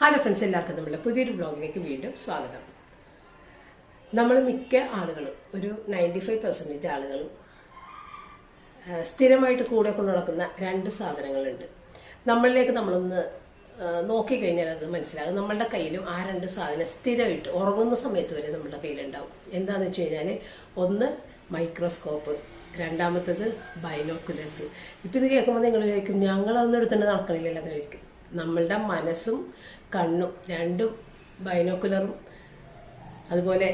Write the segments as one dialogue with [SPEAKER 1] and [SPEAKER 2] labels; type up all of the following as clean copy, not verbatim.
[SPEAKER 1] Hello friends, എല്ലാവർക്കും നമ്മുടെ പുതിയൊരു വ്ളോഗിലേക്ക് വീണ്ടും സ്വാഗതം. നമ്മൾ മിക്ക ആളുകളും ഒരു 95% ആളുകളും സ്ഥിരമായിട്ട് കൂടെ കൊണ്ടു നടക്കുന്ന രണ്ട് സാധനങ്ങളുണ്ട്. നമ്മളിലേക്ക് നമ്മളൊന്ന് നോക്കിക്കഴിഞ്ഞാൽ അത് മനസ്സിലാകും. നമ്മളുടെ കയ്യിലും ആ രണ്ട് സാധനം സ്ഥിരമായിട്ട് ഉറങ്ങുന്ന സമയത്ത് വരെ നമ്മുടെ കയ്യിലുണ്ടാവും. എന്താണെന്ന് വെച്ച് കഴിഞ്ഞാൽ, ഒന്ന് മൈക്രോസ്കോപ്പ്, രണ്ടാമത്തേത് ബൈനോക്കുലേഴ്സ്. ഇപ്പം ഇത് കേൾക്കുമ്പോൾ നിങ്ങൾ ചോദിക്കും, ഞങ്ങളതൊന്നും എടുത്തിട്ട് നടക്കണില്ലല്ലോ എന്ന് ചോദിക്കും. നമ്മളുടെ മനസ്സും കണ്ണും രണ്ടും ബൈനോക്കുലറും അതുപോലെ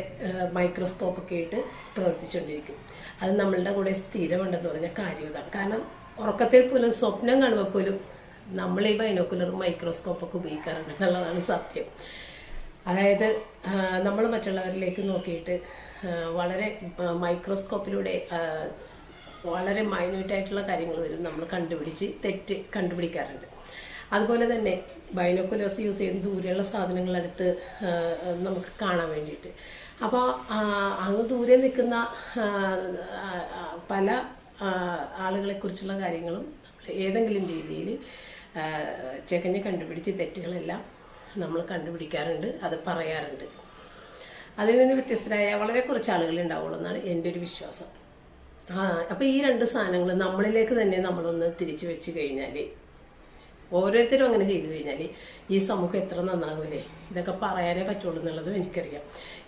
[SPEAKER 1] മൈക്രോസ്കോപ്പൊക്കെ ആയിട്ട് പ്രവർത്തിച്ചുകൊണ്ടിരിക്കും. അത് നമ്മളുടെ കൂടെ സ്ഥിരമുണ്ടെന്ന് പറഞ്ഞ കാര്യം ഇതാണ്. കാരണം ഉറക്കത്തിൽ പോലും സ്വപ്നം കാണുമ്പോൾ പോലും നമ്മൾ ഈ ബൈനോക്കുലറും മൈക്രോസ്കോപ്പൊക്കെ ഉപയോഗിക്കാറുണ്ട് എന്നുള്ളതാണ് സത്യം. അതായത് നമ്മൾ മറ്റുള്ളവരിലേക്ക് നോക്കിയിട്ട് വളരെ മൈക്രോസ്കോപ്പിലൂടെ വളരെ മൈന്യൂട്ടായിട്ടുള്ള കാര്യങ്ങൾ വരും നമ്മൾ തെറ്റ് കണ്ടുപിടിക്കാറുണ്ട്. അതുപോലെ തന്നെ ബൈനോക്കുലേഴ്സ് യൂസ് ചെയ്യുന്ന ദൂരെയുള്ള സാധനങ്ങളടുത്ത് നമുക്ക് കാണാൻ വേണ്ടിയിട്ട്. അപ്പോൾ അങ്ങ് ദൂരെ നിൽക്കുന്ന പല ആളുകളെക്കുറിച്ചുള്ള കാര്യങ്ങളും ഏതെങ്കിലും രീതിയിൽ ചെകഞ്ഞ് കണ്ടുപിടിച്ച് തെറ്റുകളെല്ലാം നമ്മൾ കണ്ടുപിടിക്കാറുണ്ട്, അത് പറയാറുണ്ട്. അതിൽ നിന്ന് വ്യത്യസ്തരായ വളരെ കുറച്ച് ആളുകൾ ഉണ്ടാവുള്ളൂ എന്നാണ് എൻ്റെ ഒരു വിശ്വാസം. അപ്പോൾ ഈ രണ്ട് സാധനങ്ങൾ നമ്മളിലേക്ക് തന്നെ നമ്മളൊന്ന് തിരിച്ചു വെച്ച് കഴിഞ്ഞാൽ, ഓരോരുത്തരും അങ്ങനെ ചെയ്തു കഴിഞ്ഞാൽ ഈ സമൂഹം എത്ര നന്നാകൂലേ. ഇതൊക്കെ പറയാനേ പറ്റുള്ളൂ എന്നുള്ളതും എനിക്കറിയാം.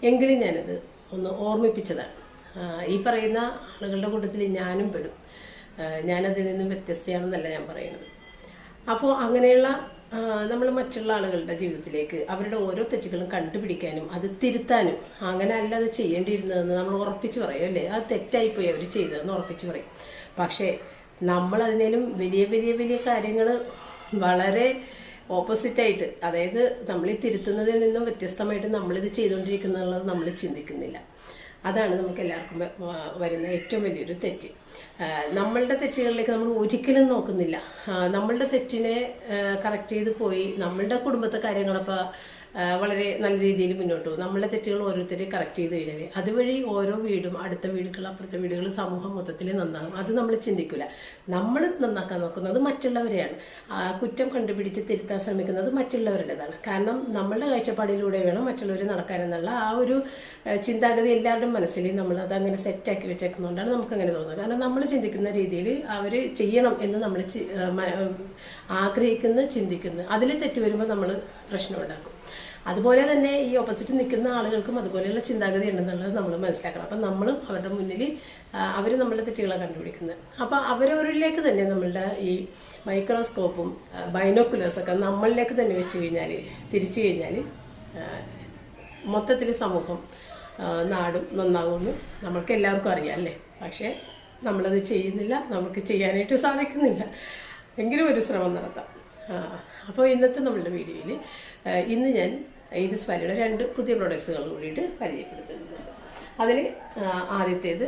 [SPEAKER 1] എങ്കിലും ഞാനത് ഒന്ന് ഓർമ്മിപ്പിച്ചതാണ്. ഈ പറയുന്ന ആളുകളുടെ കൂട്ടത്തിൽ ഞാനും പെടും. ഞാനതിൽ നിന്നും വ്യത്യസ്തയാണെന്നല്ല ഞാൻ പറയുന്നത്. അപ്പോൾ അങ്ങനെയുള്ള നമ്മൾ മറ്റുള്ള ആളുകളുടെ ജീവിതത്തിലേക്ക് അവരുടെ ഓരോ തെറ്റുകളും കണ്ടുപിടിക്കാനും അത് തിരുത്താനും, അങ്ങനെ അല്ല അത് ചെയ്യേണ്ടിയിരുന്നതെന്ന് നമ്മൾ ഉറപ്പിച്ച് പറയും അല്ലേ. അത് തെറ്റായിപ്പോയി അവർ ചെയ്തതെന്ന് ഉറപ്പിച്ച് പറയും. പക്ഷേ നമ്മൾ അതിനേലും വലിയ വലിയ വലിയ കാര്യങ്ങൾ വളരെ ഓപ്പോസിറ്റായിട്ട്, അതായത് നമ്മൾ ഈ തിരുത്തുന്നതിൽ നിന്നും വ്യത്യസ്തമായിട്ട് നമ്മളിത് ചെയ്തുകൊണ്ടിരിക്കുന്നുള്ളത് നമ്മൾ ചിന്തിക്കുന്നില്ല. അതാണ് നമുക്ക് എല്ലാവർക്കും വരുന്ന ഏറ്റവും വലിയൊരു തെറ്റ്. നമ്മളുടെ തെറ്റുകളിലേക്ക് നമ്മൾ ഒരിക്കലും നോക്കുന്നില്ല. നമ്മളുടെ തെറ്റിനെ കറക്റ്റ് ചെയ്ത് പോയി നമ്മളുടെ കുടുംബത്തെ കാര്യങ്ങളപ്പോൾ വളരെ നല്ല രീതിയിൽ മുന്നോട്ട് പോകും. നമ്മളുടെ തെറ്റുകൾ ഓരോരുത്തരെ കറക്റ്റ് ചെയ്ത് കഴിഞ്ഞാൽ അതുവഴി ഓരോ വീടും, അടുത്ത വീടുകൾ, അപ്പുറത്തെ വീടുകൾ, സമൂഹം മൊത്തത്തിൽ നന്നാകും. അത് നമ്മൾ ചിന്തിക്കില്ല. നമ്മൾ നന്നാക്കാൻ നോക്കുന്നത് മറ്റുള്ളവരെയാണ്. കുറ്റം കണ്ടുപിടിച്ച് തിരുത്താൻ ശ്രമിക്കുന്നത് മറ്റുള്ളവരുടേതാണ്. കാരണം നമ്മളുടെ കാഴ്ചപ്പാടിലൂടെ വേണം മറ്റുള്ളവർ നടക്കാനെന്നുള്ള ആ ഒരു ചിന്താഗതി എല്ലാവരുടെയും മനസ്സിൽ നമ്മൾ അതങ്ങനെ സെറ്റാക്കി വെച്ചേക്കുന്നതുകൊണ്ടാണ് നമുക്കങ്ങനെ തോന്നുന്നത്. കാരണം നമ്മൾ ചിന്തിക്കുന്ന രീതിയിൽ അവർ ചെയ്യണം എന്ന് നമ്മൾ ആഗ്രഹിക്കുന്ന, ചിന്തിക്കുന്നു. അതിൽ തെറ്റ് വരുമ്പോൾ നമ്മൾ പ്രശ്നമുണ്ടാക്കും. അതുപോലെ തന്നെ ഈ ഓപ്പോസിറ്റ് നിൽക്കുന്ന ആളുകൾക്കും അതുപോലെയുള്ള ചിന്താഗതി ഉണ്ടെന്നുള്ളത് നമ്മൾ മനസ്സിലാക്കണം. അപ്പം നമ്മളും അവരുടെ മുന്നിൽ അവർ നമ്മളുടെ തെറ്റുകളെ കണ്ടുപിടിക്കുന്നത്. അപ്പം അവരവരിലേക്ക് തന്നെ നമ്മളുടെ ഈ മൈക്രോസ്കോപ്പും ബൈനോക്കുലേഴ്സൊക്കെ നമ്മളിലേക്ക് തന്നെ വെച്ച് കഴിഞ്ഞാൽ, തിരിച്ചു കഴിഞ്ഞാൽ മൊത്തത്തിൽ സമൂഹം, നാടും നന്നാകുമെന്ന് നമ്മൾക്ക് എല്ലാവർക്കും അറിയാം അല്ലേ. പക്ഷേ നമ്മളത് ചെയ്യുന്നില്ല, നമുക്ക് ചെയ്യാനായിട്ട് സാധിക്കുന്നില്ല. എങ്കിലും ഒരു ശ്രമം നടത്താം. അപ്പോൾ ഇന്നത്തെ നമ്മളുടെ വീഡിയോയിൽ ഇന്ന് ഞാൻ ഈദിസ് വാലിയുടെ 2 പുതിയ പ്രൊഡക്ട്സുകൾ കൂടിയിട്ട് പരിചയപ്പെടുത്തുന്നുണ്ട്. അതിൽ ആദ്യത്തേത്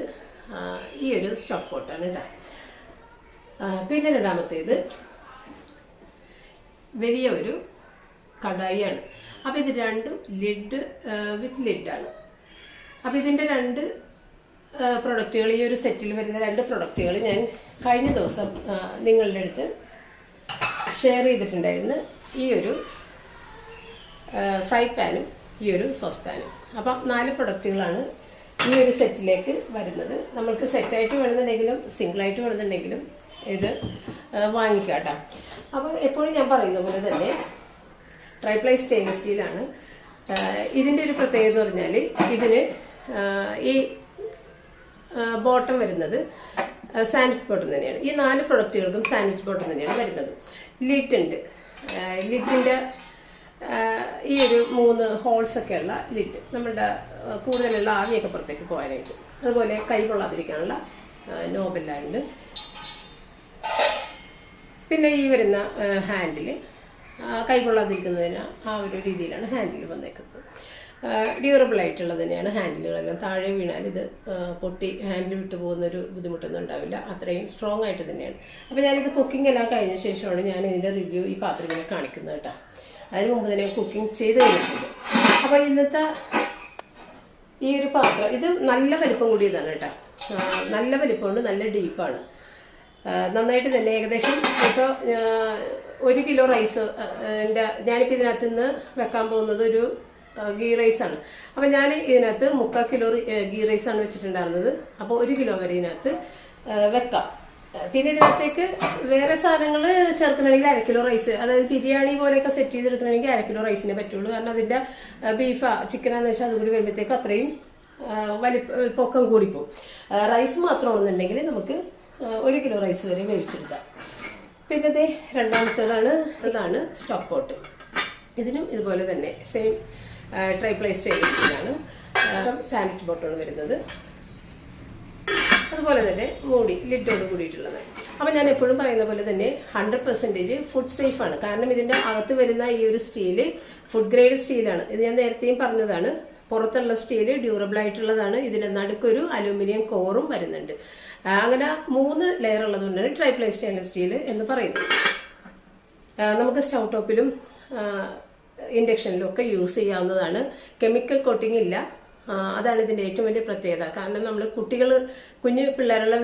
[SPEAKER 1] ഈ ഒരു സ്റ്റോക്ക് പോട്ടാണ് കേട്ടോ. പിന്നെ രണ്ടാമത്തേത് വലിയ ഒരു കടായിയാണ്. അപ്പോൾ ഇത് രണ്ടും ലിഡ് വിത്ത് ലിഡാണ്. അപ്പോൾ ഇതിൻ്റെ 2 പ്രൊഡക്റ്റുകൾ, ഈ ഒരു സെറ്റിൽ വരുന്ന 2 പ്രൊഡക്റ്റുകൾ ഞാൻ കഴിഞ്ഞ ദിവസം നിങ്ങളുടെ അടുത്ത് ഷെയർ ചെയ്തിട്ടുണ്ടായിരുന്നു. ഈ ഒരു ഫ്രൈ പാനും ഈ ഒരു സോസ് പാനും. അപ്പം 4 പ്രൊഡക്റ്റുകളാണ് ഈ ഒരു സെറ്റിലേക്ക് വരുന്നത്. നമ്മൾക്ക് സെറ്റായിട്ട് വേണമെന്നുണ്ടെങ്കിലും സിംഗിളായിട്ട് വേണമെന്നുണ്ടെങ്കിലും ഇത് വാങ്ങിക്കാം കേട്ടോ. അപ്പോൾ എപ്പോഴും ഞാൻ പറയുന്ന പോലെ തന്നെ ട്രൈപ്ലൈ സ്റ്റെയിൻലെസ് സ്റ്റീലാണ്. ഇതിൻ്റെ ഒരു പ്രത്യേകത എന്ന് പറഞ്ഞാൽ, ഇതിന് ഈ ബോട്ടം വരുന്നത് സാൻഡ്വിച്ച് ബോട്ടം തന്നെയാണ്. ഈ 4 പ്രൊഡക്റ്റുകൾക്കും സാൻഡ്വിച്ച് ബോട്ടം തന്നെയാണ് വരുന്നത്. ലിഡ് ഉണ്ട്. ലിഡിൻ്റെ ഈ ഒരു 3 ഹോൾസൊക്കെ ഉള്ള ലിഡ്, നമ്മളുടെ കൂടുതലുള്ള ആവിയൊക്കെ പുറത്തേക്ക് പോകാനായിട്ട്. അതുപോലെ കൈ കൊള്ളാതിരിക്കാനുള്ള നോബെല്ലാം. പിന്നെ ഈ വരുന്ന ഹാൻഡിൽ കൈ കൊള്ളാതിരിക്കുന്നതിന് ആ ഒരു രീതിയിലാണ് ഹാൻഡിൽ വന്നേക്കുന്നത്. ഡ്യൂറബിൾ ആയിട്ടുള്ളത് തന്നെയാണ് ഹാൻഡിലുകളെല്ലാം. താഴെ വീണാൽ ഇത് പൊട്ടി ഹാൻഡിൽ വിട്ടു പോകുന്നൊരു ബുദ്ധിമുട്ടൊന്നും ഉണ്ടാവില്ല. അത്രയും സ്ട്രോങ് ആയിട്ട് തന്നെയാണ്. അപ്പോൾ ഞാനിത് കുക്കിംഗ് എല്ലാം കഴിഞ്ഞ ശേഷമാണ് ഞാൻ ഇതിൻ്റെ റിവ്യൂ ഈ പാത്രം ഇങ്ങനെ കാണിക്കുന്നത് കേട്ടോ. അതിന് മുമ്പ് തന്നെ കുക്കിംഗ് ചെയ്ത് കഴിഞ്ഞിട്ടുണ്ട്. അപ്പോൾ ഇന്നത്തെ ഈ ഒരു പാത്രം ഇത് നല്ല വലിപ്പം കൂടിയതാണ് കേട്ടോ. നല്ല വലിപ്പമുണ്ട്, നല്ല ഡീപ്പാണ്. നന്നായിട്ട് തന്നെ ഏകദേശം ഇപ്പോൾ 1 കിലോ റൈസ് ഞാനിപ്പോൾ ഇതിനകത്ത് നിന്ന് വെക്കാൻ പോകുന്നത് ഒരു ഗീ റൈസാണ്. അപ്പം ഞാൻ ഇതിനകത്ത് 3/4 കിലോ ഗീ റൈസാണ് വെച്ചിട്ടുണ്ടായിരുന്നത്. അപ്പോൾ 1 കിലോ വരെ ഇതിനകത്ത് വെക്കാം. പിന്നെ ഇതിനകത്തേക്ക് വേറെ സാധനങ്ങൾ ചേർക്കണമെങ്കിൽ 1/2 കിലോ റൈസ്, അതായത് ബിരിയാണി പോലെയൊക്കെ സെറ്റ് ചെയ്തെടുക്കണമെങ്കിൽ 1/2 കിലോ റൈസിനെ പറ്റുള്ളൂ. കാരണം അതിൻ്റെ ബീഫാ ചിക്കനാന്ന് വെച്ചാൽ അതുകൂടി വരുമ്പോഴത്തേക്കും അത്രയും പൊക്കം കൂടിപ്പോവും. റൈസ് മാത്രമാണെന്നുണ്ടെങ്കിൽ നമുക്ക് 1 കിലോ റൈസ് വരെ വേവിച്ചെടുക്കാം. പിന്നെ ഇതേ രണ്ടാമത്തേതാണ് സ്റ്റോക്ക് പോട്ട്. ഇതിനും ഇതുപോലെ തന്നെ സെയിം ട്രൈപ്ലൈ സ്റ്റൈലാണ് സാൻഡ്വിച്ച് ബോട്ടാണ് വരുന്നത്. അതുപോലെ തന്നെ മൂടി ലിഡോട് കൂടിയിട്ടുള്ളത്. അപ്പം ഞാൻ എപ്പോഴും പറയുന്ന പോലെ തന്നെ 100% ഫുഡ് സേഫാണ്. കാരണം ഇതിൻ്റെ അകത്ത് വരുന്ന ഈ ഒരു സ്റ്റീല് ഫുഡ് ഗ്രേഡ് സ്റ്റീലാണ്. ഇത് ഞാൻ നേരത്തെയും പറഞ്ഞതാണ്. പുറത്തുള്ള സ്റ്റീല് ഡ്യൂറബിൾ ആയിട്ടുള്ളതാണ്. ഇതിന് നടുക്കൊരു അലൂമിനിയം കോറും വരുന്നുണ്ട്. അങ്ങനെ 3 ലെയർ ഉള്ളതുകൊണ്ടാണ് ട്രൈപ്ലൈ സ്റ്റെയിൻലെസ് സ്റ്റീൽ എന്ന് പറയുന്നത്. നമുക്ക് സ്റ്റൗ ടോപ്പിലും ഇൻഡക്ഷനിലും ഒക്കെ യൂസ് ചെയ്യാവുന്നതാണ്. കെമിക്കൽ കോട്ടിംഗ് ഇല്ല. അതാണ് ഇതിൻ്റെ ഏറ്റവും വലിയ പ്രത്യേകത. കാരണം നമ്മൾ കുഞ്ഞു പിള്ളേരുള്ള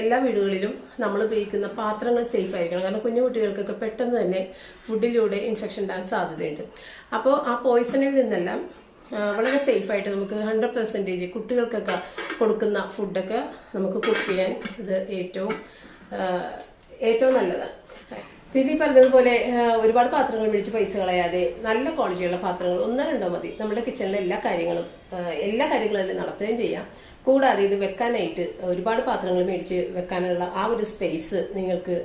[SPEAKER 1] എല്ലാ വീടുകളിലും നമ്മൾ ഉപയോഗിക്കുന്ന പാത്രങ്ങൾ സേഫ് ആയിരിക്കണം. കാരണം കുഞ്ഞു കുട്ടികൾക്കൊക്കെ പെട്ടെന്ന് തന്നെ ഫുഡിലൂടെ ഇൻഫെക്ഷൻ ഉണ്ടാകാൻ സാധ്യതയുണ്ട്. അപ്പോൾ ആ പോയ്സണിൽ നിന്നെല്ലാം വളരെ സേഫായിട്ട് നമുക്ക് 100% കുട്ടികൾക്കൊക്കെ കൊടുക്കുന്ന ഫുഡൊക്കെ നമുക്ക് കുക്ക് ചെയ്യാൻ ഇത് ഏറ്റവും നല്ലതാണ്. പിന്നെ ഈ പറഞ്ഞതുപോലെ ഒരുപാട് പാത്രങ്ങൾ മേടിച്ച് പൈസ കളയാതെ നല്ല ക്വാളിറ്റിയുള്ള പാത്രങ്ങൾ 1-2 മതി. നമ്മുടെ കിച്ചണിലെ എല്ലാ കാര്യങ്ങളും അതിൽ നടത്തുകയും ചെയ്യാം. കൂടാതെ ഇത് വെക്കാനായിട്ട് ഒരുപാട് പാത്രങ്ങൾ മേടിച്ച് വെക്കാനുള്ള ആ ഒരു സ്പേസ് നിങ്ങൾക്ക്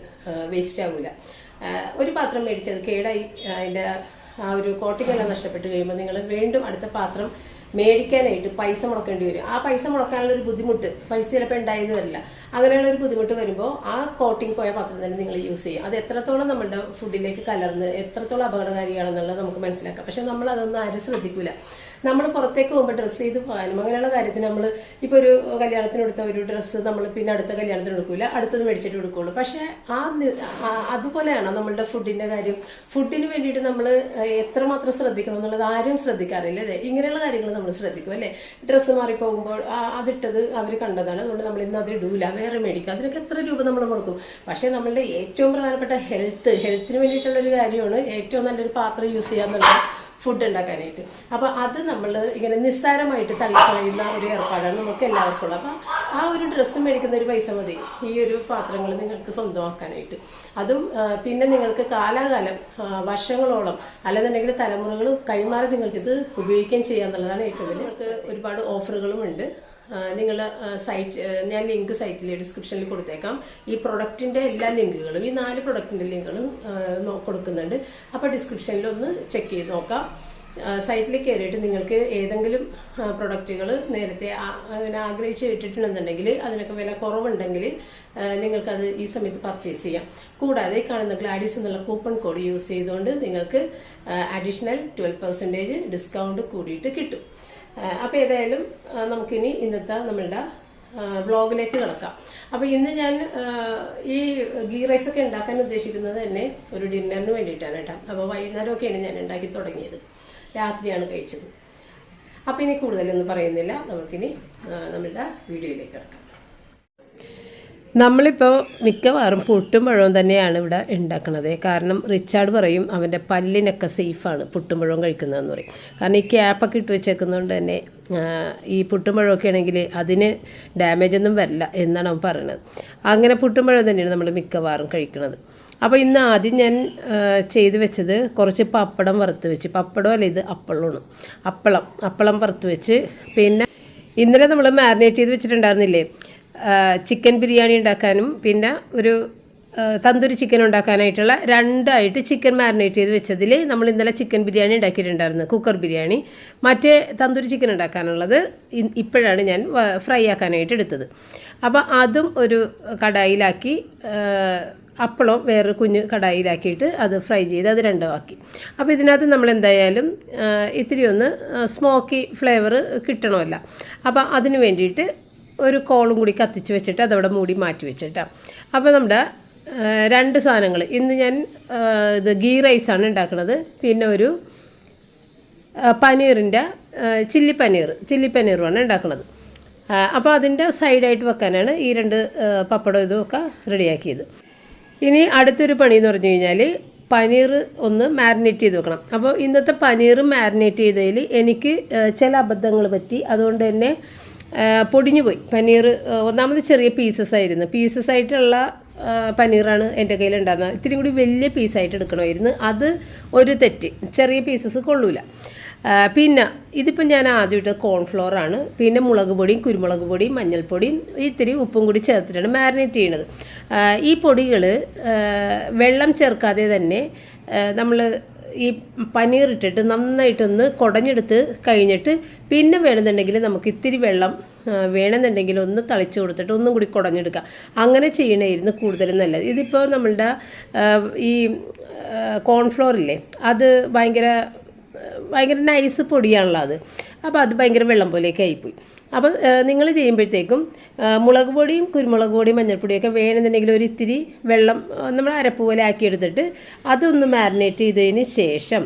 [SPEAKER 1] വേസ്റ്റ് ആകില്ല. ഒരു പാത്രം മേടിച്ചത് കേടായി അതിൻ്റെ ആ ഒരു കോട്ടിംഗ് എല്ലാം നഷ്ടപ്പെട്ട് കഴിയുമ്പോൾ നിങ്ങൾ വീണ്ടും അടുത്ത പാത്രം മേടിക്കാനായിട്ട് പൈസ മുടക്കേണ്ടി വരും. ആ പൈസ മുടക്കാനുള്ള ഒരു ബുദ്ധിമുട്ട് പൈസ ചിലപ്പോൾ ഉണ്ടായെന്ന് വരില്ല. അങ്ങനെയുള്ള ഒരു ബുദ്ധിമുട്ട് വരുമ്പോൾ ആ കോട്ടിംഗ് പോയ പാത്രം തന്നെ നിങ്ങൾ യൂസ് ചെയ്യും. അത് എത്രത്തോളം നമ്മുടെ ഫുഡിലേക്ക് കലർന്ന് എത്രത്തോളം അപകടകാരിയാണെന്നുള്ളത് നമുക്ക് മനസ്സിലാക്കാം. പക്ഷെ നമ്മൾ അതൊന്നും ആരും ശ്രദ്ധിക്കില്ല. നമ്മൾ പുറത്തേക്ക് പോകുമ്പോൾ ഡ്രസ്സ് ചെയ്ത് പോകാനും അങ്ങനെയുള്ള കാര്യത്തിന് നമ്മൾ ഇപ്പോൾ ഒരു കല്യാണത്തിന് എടുത്ത ഒരു ഡ്രസ്സ് നമ്മൾ പിന്നെ അടുത്ത കല്യാണത്തിന് എടുക്കില്ല, അടുത്തത് മേടിച്ചിട്ട് എടുക്കുകയുള്ളൂ. പക്ഷേ അതുപോലെയാണ് നമ്മളുടെ ഫുഡിൻ്റെ കാര്യം. ഫുഡിന് വേണ്ടിയിട്ട് നമ്മൾ എത്രമാത്രം ശ്രദ്ധിക്കണം എന്നുള്ളത് ആരും ശ്രദ്ധിക്കാറില്ല. അല്ലേ? ഇങ്ങനെയുള്ള കാര്യങ്ങൾ നമ്മൾ ശ്രദ്ധിക്കും. അല്ലേ? ഡ്രസ്സ് മാറിപ്പോകുമ്പോൾ അതിട്ടത് അവർ കണ്ടതാണ്, അതുകൊണ്ട് നമ്മൾ ഇന്ന് അത് ഇടൂല, വേറെ മേടിക്കുക. അതിനൊക്കെ എത്ര രൂപ നമ്മൾ മുടക്കും. പക്ഷേ നമ്മളുടെ ഏറ്റവും പ്രധാനപ്പെട്ട ഹെൽത്തിന് വേണ്ടിയിട്ടുള്ളൊരു കാര്യമാണ് ഏറ്റവും നല്ലൊരു പാത്രം യൂസ് ചെയ്യാന്നുള്ളത് ഫുഡ് ഉണ്ടാക്കാനായിട്ട്. അപ്പോൾ അത് നമ്മൾ ഇങ്ങനെ നിസ്സാരമായിട്ട് തള്ളിക്കളയുന്ന ഒരു ഏർപ്പാടാണ് നമുക്ക് എല്ലാവർക്കും ഉള്ളത്. അപ്പം ആ ഒരു ഡ്രസ്സ് മേടിക്കുന്ന ഒരു പൈസ മതി ഈ ഒരു പാത്രങ്ങൾ നിങ്ങൾക്ക് സ്വന്തമാക്കാനായിട്ട്. അതും പിന്നെ നിങ്ങൾക്ക് കാലാകാലം വർഷങ്ങളോളം അല്ലെന്നുണ്ടെങ്കിൽ തലമുറകളും കൈമാറി നിങ്ങൾക്കിത് ഉപയോഗിക്കുകയും ചെയ്യാന്നുള്ളതാണ് ഏറ്റവും വലിയ. നിങ്ങൾക്ക് ഒരുപാട് ഓഫറുകളും ഉണ്ട്. നിങ്ങളുടെ സൈറ്റ് ഞാൻ ലിങ്ക് സൈറ്റിൽ ഡിസ്ക്രിപ്ഷനിൽ കൊടുത്തേക്കാം. ഈ പ്രൊഡക്റ്റിൻ്റെ എല്ലാ ലിങ്കുകളും, ഈ 4 പ്രൊഡക്റ്റിൻ്റെ ലിങ്കുകളും കൊടുക്കുന്നുണ്ട്. അപ്പോൾ ഡിസ്ക്രിപ്ഷനിൽ ഒന്ന് ചെക്ക് ചെയ്ത് നോക്കാം. സൈറ്റിൽ കയറിയിട്ട് നിങ്ങൾക്ക് ഏതെങ്കിലും പ്രൊഡക്റ്റുകൾ നേരത്തെ അങ്ങനെ ആഗ്രഹിച്ച് ഇട്ടിട്ടുണ്ടെന്നുണ്ടെങ്കിൽ അതിനൊക്കെ വില കുറവുണ്ടെങ്കിൽ നിങ്ങൾക്കത് ഈ സമയത്ത് പർച്ചേസ് ചെയ്യാം. കൂടാതെ കാണുന്ന ഗ്ലാഡീസ് എന്നുള്ള കൂപ്പൺ കോഡ് യൂസ് ചെയ്തുകൊണ്ട് നിങ്ങൾക്ക് അഡീഷണൽ 12% ഡിസ്കൗണ്ട് കൂടിയിട്ട് കിട്ടും. അപ്പോൾ ഏതായാലും നമുക്കിനി ഇന്നത്തെ നമ്മളുടെ വ്ളോഗിലേക്ക് കിടക്കാം. അപ്പോൾ ഇന്ന് ഞാൻ ഈ ഗീ റൈസൊക്കെ ഉണ്ടാക്കാൻ ഉദ്ദേശിക്കുന്നത് തന്നെ ഒരു ഡിന്നറിന് വേണ്ടിയിട്ടാണ് കേട്ടോ. അപ്പോൾ വൈകുന്നേരമൊക്കെയാണ് ഞാൻ ഉണ്ടാക്കി തുടങ്ങിയത്, രാത്രിയാണ് കഴിച്ചത്. അപ്പോൾ ഇനി കൂടുതലൊന്നും പറയുന്നില്ല, നമുക്കിനി നമ്മളുടെ വീഡിയോയിലേക്ക് കിടക്കാം. നമ്മളിപ്പോൾ മിക്കവാറും പുട്ടും പഴവും തന്നെയാണ് ഇവിടെ ഉണ്ടാക്കുന്നത്. കാരണം റിച്ചാർഡ് പറയും അവൻ്റെ പല്ലിനൊക്കെ സേഫാണ് പുട്ടും പഴവും കഴിക്കുന്നതെന്ന് പറയും. കാരണം ഈ ക്യാപ്പൊക്കെ ഇട്ട് വെച്ചേക്കുന്നതുകൊണ്ട് തന്നെ ഈ പുട്ടും പഴമൊക്കെ ആണെങ്കിൽ അതിന് ഡാമേജ് ഒന്നും വരില്ല എന്നാണ് അവൻ പറയുന്നത്. അങ്ങനെ പുട്ടും പഴവും തന്നെയാണ് നമ്മൾ മിക്കവാറും കഴിക്കുന്നത്. അപ്പോൾ ഇന്ന് ആദ്യം ഞാൻ ചെയ്ത് വെച്ചത് കുറച്ച് പപ്പടം വറുത്ത് വെച്ച്, പപ്പടമല്ല ഇത് അപ്പളമാണ്, അപ്പളം വറുത്ത് വെച്ച്. പിന്നെ ഇന്നലെ നമ്മൾ മാരിനേറ്റ് ചെയ്ത് വെച്ചിട്ടുണ്ടായിരുന്നില്ലേ ചിക്കൻ ബിരിയാണി ഉണ്ടാക്കാനും പിന്നെ ഒരു തന്തൂരി ചിക്കൻ ഉണ്ടാക്കാനായിട്ടുള്ള 2 ചിക്കൻ മാരിനേറ്റ് ചെയ്ത് വെച്ചതിൽ നമ്മൾ ഇന്നലെ ചിക്കൻ ബിരിയാണി ഉണ്ടാക്കിയിട്ടുണ്ടായിരുന്നു, കുക്കർ ബിരിയാണി. മറ്റേ തന്തൂരി ചിക്കൻ ഉണ്ടാക്കാനുള്ളത് ഇപ്പോഴാണ് ഞാൻ ഫ്രൈ ആക്കാനായിട്ട് എടുത്തത്. അപ്പോൾ അതും ഒരു കടായിലാക്കി, അപ്പളം വേറൊരു കുഞ്ഞ് കടായിലാക്കിയിട്ട് അത് ഫ്രൈ ചെയ്ത് അത് 2 ആക്കി. അപ്പോൾ ഇതിനകത്ത് നമ്മൾ എന്തായാലും ഇത്തിരി ഒന്ന് സ്മോക്കി ഫ്ലേവർ കിട്ടണമല്ല. അപ്പോൾ അതിന് വേണ്ടിയിട്ട് ഒരു കോളും കൂടി കത്തിച്ച് വെച്ചിട്ട് അതവിടെ മൂടി മാറ്റി വെച്ചിട്ടാണ്. അപ്പോൾ നമ്മുടെ 2 സാധനങ്ങൾ ഇന്ന് ഞാൻ ഇത് ഗീ റൈസാണ് ഉണ്ടാക്കുന്നത്. പിന്നെ ഒരു പനീറിൻ്റെ ചില്ലി പനീറുമാണ് ഉണ്ടാക്കുന്നത്. അപ്പോൾ അതിൻ്റെ സൈഡായിട്ട് വെക്കാനാണ് ഈ 2 പപ്പടം ഇതുമൊക്കെ റെഡിയാക്കിയത്. ഇനി അടുത്തൊരു പണി എന്ന് പറഞ്ഞു കഴിഞ്ഞാൽ പനീർ ഒന്ന് മാരിനേറ്റ് ചെയ്ത് വെക്കണം. അപ്പോൾ ഇന്നത്തെ പനീർ മാരിനേറ്റ് ചെയ്തതിൽ എനിക്ക് ചില അബദ്ധങ്ങൾ പറ്റി. അതുകൊണ്ട് തന്നെ പൊടിഞ്ഞു പോയി പനീർ. ഒന്നാമത് ചെറിയ പീസസ് ആയിട്ടുള്ള പനീറാണ് എൻ്റെ കയ്യിലുണ്ടാകുന്നത്. ഇത്തിരി കൂടി വലിയ പീസായിട്ട് എടുക്കണമായിരുന്നു. അത് ഒരു തെറ്റ്, ചെറിയ പീസസ് കൊള്ളൂല. പിന്നെ ഇതിപ്പോൾ ഞാൻ ആദ്യമായിട്ട് കോൺഫ്ലോറാണ്, പിന്നെ മുളക് പൊടിയും കുരുമുളക് പൊടിയും മഞ്ഞൾപ്പൊടിയും ഇത്തിരി ഉപ്പും കൂടി ചേർത്തിട്ടാണ് മാരിനേറ്റ് ചെയ്യണത്. ഈ പൊടികൾ വെള്ളം ചേർക്കാതെ തന്നെ നമ്മൾ ഈ പനീർ ഇട്ടിട്ട് നന്നായിട്ടൊന്ന് കുടഞ്ഞെടുത്ത് കഴിഞ്ഞിട്ട് പിന്നെ വേണമെന്നുണ്ടെങ്കിൽ നമുക്ക് ഇത്തിരി വെള്ളം വേണമെന്നുണ്ടെങ്കിൽ ഒന്ന് തളിച്ച് കൊടുത്തിട്ട് ഒന്നും കൂടി കുടഞ്ഞെടുക്കാം. അങ്ങനെ ചെയ്യണമായിരുന്നു കൂടുതലും നല്ലത്. ഇതിപ്പോൾ നമ്മളുടെ ഈ കോൺഫ്ലോറില്ലേ, അത് ഭയങ്കര നൈസ് പൊടിയാണല്ലോ അത്. അപ്പോൾ അത് ഭയങ്കര വെള്ളം പോലെയൊക്കെ ആയിപ്പോയി. അപ്പോൾ നിങ്ങൾ ചെയ്യുമ്പോഴത്തേക്കും മുളക് പൊടിയും കുരുമുളക് പൊടിയും മഞ്ഞൾപ്പൊടിയൊക്കെ വേണമെന്നുണ്ടെങ്കിൽ ഒരു ഇത്തിരി വെള്ളം നമ്മൾ അരപ്പ് പോലെ ആക്കിയെടുത്തിട്ട് അതൊന്ന് മാരിനേറ്റ് ചെയ്തതിന് ശേഷം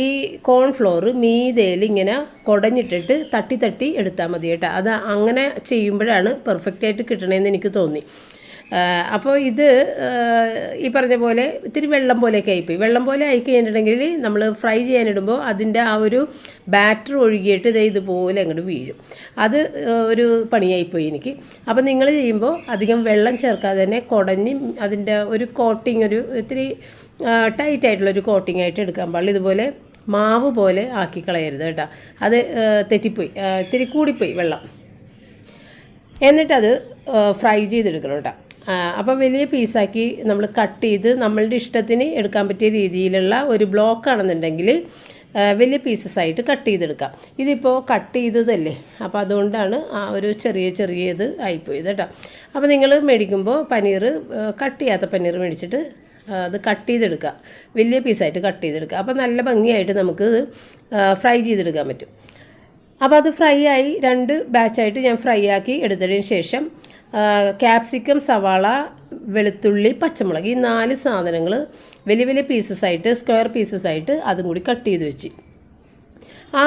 [SPEAKER 1] ഈ കോൺഫ്ലോർ മീതയിൽ ഇങ്ങനെ കുടഞ്ഞിട്ടിട്ട് തട്ടി എടുത്താൽ മതി കേട്ടോ. അത് അങ്ങനെ ചെയ്യുമ്പോഴാണ് പെർഫെക്റ്റായിട്ട് കിട്ടണമെന്ന് എനിക്ക് തോന്നി. അപ്പോൾ ഇത് ഈ പറഞ്ഞ പോലെ ഇത്തിരി വെള്ളം പോലെയൊക്കെ ആയിപ്പോയി. വെള്ളം പോലെ ആയി കഴിഞ്ഞിട്ടുണ്ടെങ്കിൽ നമ്മൾ ഫ്രൈ ചെയ്യാനിടുമ്പോൾ അതിൻ്റെ ആ ഒരു ബാറ്റർ ഒഴുകിയിട്ട് ഇതുപോലെ അങ്ങോട്ട് വീഴും. അത് ഒരു പണിയായിപ്പോയി എനിക്ക്. അപ്പോൾ നിങ്ങൾ ചെയ്യുമ്പോൾ അധികം വെള്ളം ചേർക്കാതെ തന്നെ കുടഞ്ഞ് അതിൻ്റെ ഒരു കോട്ടിങ്, ഒരു ഇത്തിരി ടൈറ്റായിട്ടുള്ളൊരു കോട്ടിങ് ആയിട്ട് എടുക്കാൻ പാടില്ല. ഇതുപോലെ മാവ് പോലെ ആക്കി കളയരുത് കേട്ടോ. അത് തെറ്റിപ്പോയി, ഇത്തിരി കൂടിപ്പോയി വെള്ളം. എന്നിട്ടത് ഫ്രൈ ചെയ്തെടുക്കണം കേട്ടോ. അപ്പോൾ വലിയ പീസാക്കി നമ്മൾ കട്ട് ചെയ്ത് നമ്മളുടെ ഇഷ്ടത്തിന് എടുക്കാൻ പറ്റിയ രീതിയിലുള്ള ഒരു ബ്ലോക്കാണെന്നുണ്ടെങ്കിൽ വലിയ പീസസായിട്ട് കട്ട് ചെയ്തെടുക്കാം. ഇതിപ്പോൾ കട്ട് ചെയ്തതല്ലേ, അപ്പോൾ അതുകൊണ്ടാണ് ആ ഒരു ചെറിയത് ആയിപ്പോയത് കേട്ടോ. അപ്പോൾ നിങ്ങൾ മേടിക്കുമ്പോൾ പനീർ കട്ട് ചെയ്യാത്ത പനീർ മേടിച്ചിട്ട് അത് കട്ട് ചെയ്തെടുക്കുക, വലിയ പീസായിട്ട് കട്ട് ചെയ്തെടുക്കുക. അപ്പോൾ നല്ല ഭംഗിയായിട്ട് നമുക്ക് ഫ്രൈ ചെയ്തെടുക്കാൻ പറ്റും. അപ്പോൾ അത് ഫ്രൈ ആയി 2 ബാച്ചായിട്ട് ഞാൻ ഫ്രൈ ആക്കി എടുത്തതിന് ശേഷം ക്യാപ്സിക്കം, സവാള, വെളുത്തുള്ളി, പച്ചമുളക്, ഈ 4 സാധനങ്ങൾ വലിയ പീസസായിട്ട് സ്ക്വയർ പീസസായിട്ട് അതും കൂടി കട്ട് ചെയ്ത് വെച്ച് ആ